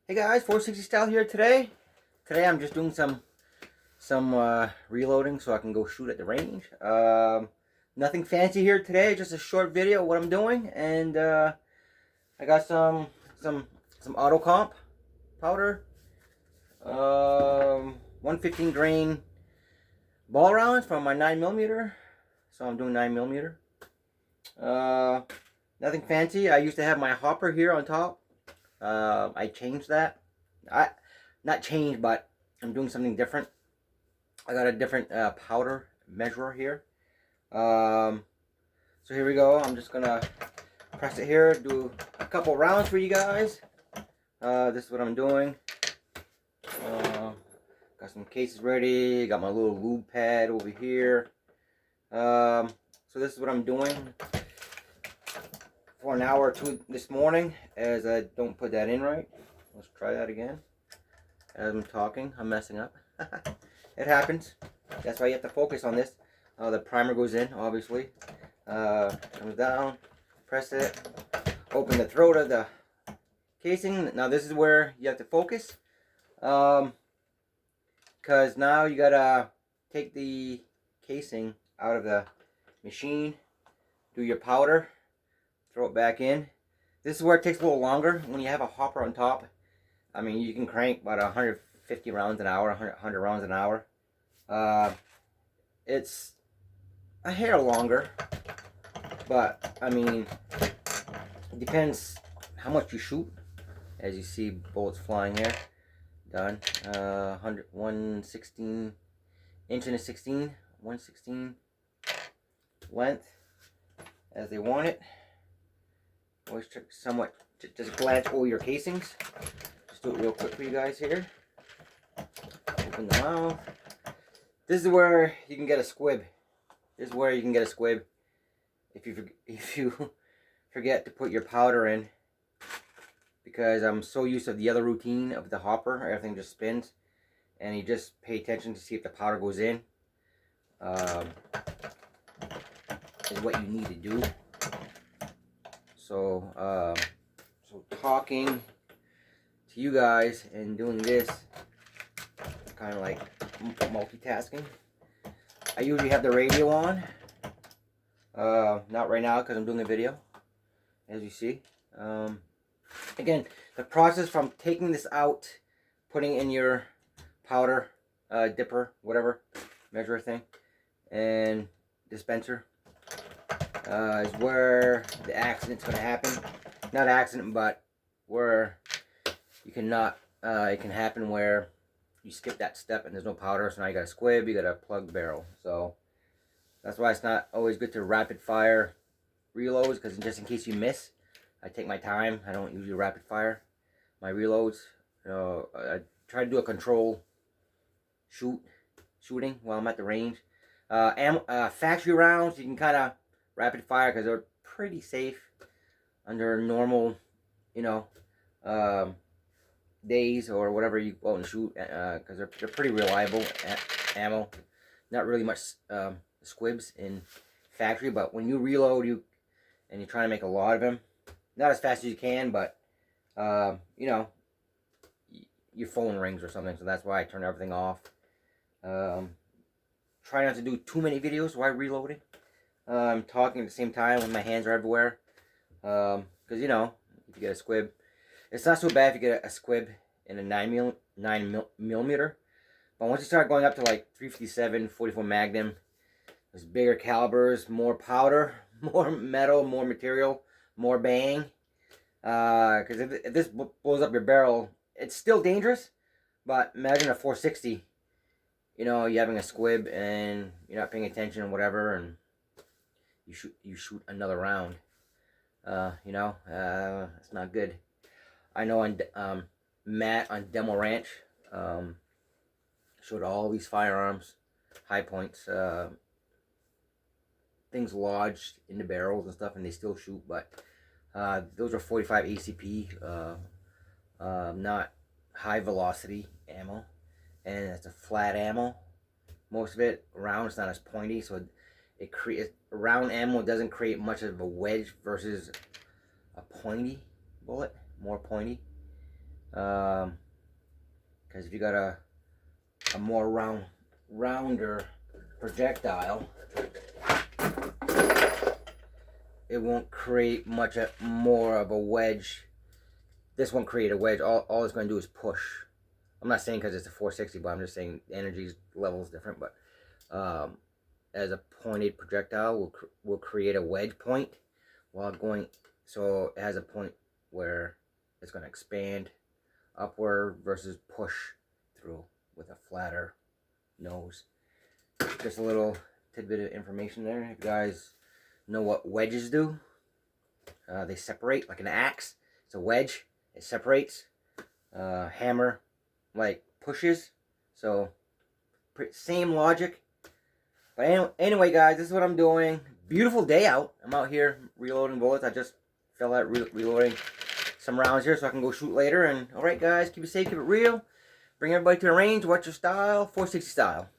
Hey guys, 460 style here today. Today I'm just doing some reloading so I can go shoot at the range. Nothing fancy here today, just a short video of what I'm doing, and I got some auto comp powder, 115 grain ball rounds from my 9mm. So I'm doing 9mm. Nothing fancy. I used to have my hopper here on top. I changed that. Not changed, but I'm doing something different. I got a different powder measurer here. So here we go. I'm just gonna press it here, do a couple rounds for you guys. This is what I'm doing. Got some cases ready. Got my little lube pad over here. So this is what I'm doing for an hour or two this morning, as I don't put that in right. Let's try that again. As I'm talking, I'm messing up. It happens. That's why you have to focus on this. The primer goes in, obviously. Comes down, press it, open the throat of the casing. Now this is where you have to focus. Because now you gotta take the casing out of the machine, do your powder, throw it back in. This is where it takes a little longer when you have a hopper on top. I mean, you can crank about 150 rounds an hour, 100 rounds an hour. It's a hair longer, but I mean, it depends how much you shoot. As you see, bullets flying here. Done. 116 inch and a 16, 116 length, as they want it. Always check somewhat, just glance over your casings. Just do it real quick for you guys here. Open the mouth. This is where you can get a squib. This is where you can get a squib if you forget to put your powder in. Because I'm so used to the other routine of the hopper, everything just spins, and you just pay attention to see if the powder goes in. Is what you need to do. So, talking to you guys and doing this, kind of like multitasking. I usually have the radio on. Not right now because I'm doing a video, as you see. Again, the process from taking this out, putting in your powder dipper, whatever, measure thing, and dispenser, is where the accident's going to happen. Not accident, but where you cannot, it can happen where you skip that step and there's no powder, so now you got a squib, you got a plug barrel. So that's why it's not always good to rapid fire reloads, because just in case you miss, I take my time. I don't usually rapid fire my reloads. I try to do a control shooting while I'm at the range. Factory rounds you can kind of rapid fire because they're pretty safe under normal, days or whatever you go and shoot, because they're pretty reliable ammo. Not really much squibs in factory, but when you reload, and you're trying to make a lot of them, not as fast as you can, but your phone rings or something, so that's why I turn everything off. Try not to do too many videos while reloading. I'm talking at the same time when my hands are everywhere, because if you get a squib, it's not so bad if you get a squib in a 9mm, but once you start going up to like 357, 44 Magnum, there's bigger calibers, more powder, more metal, more material, more bang. Because if this blows up your barrel, it's still dangerous, but imagine a 460, you're having a squib and you're not paying attention or whatever, and you shoot another round. It's not good. I know on Matt on Demo Ranch showed all these firearms, high points, things lodged in the barrels and stuff, and they still shoot, but those are 45 ACP, not high velocity ammo, and it's a flat ammo. Most of it round, it's not as pointy, so it creates round ammo doesn't create much of a wedge versus a pointy bullet, more pointy. Because if you got a more rounder projectile, it won't create much more of a wedge. This won't create a wedge. All it's going to do is push. I'm not saying because it's a 460, but I'm just saying the energy level is different. But as a pointed projectile will create a wedge point while going, so it has a point where it's going to expand upward versus push through with a flatter nose. Just a little tidbit of information there. If you guys know what wedges do, they separate like an axe. It's a wedge. It separates. Hammer like pushes. So same logic. But anyway, guys, this is what I'm doing. Beautiful day out. I'm out here reloading bullets. I just fell out reloading some rounds here so I can go shoot later. And alright, guys, keep it safe, keep it real. Bring everybody to the range. Watch your style. 460 style.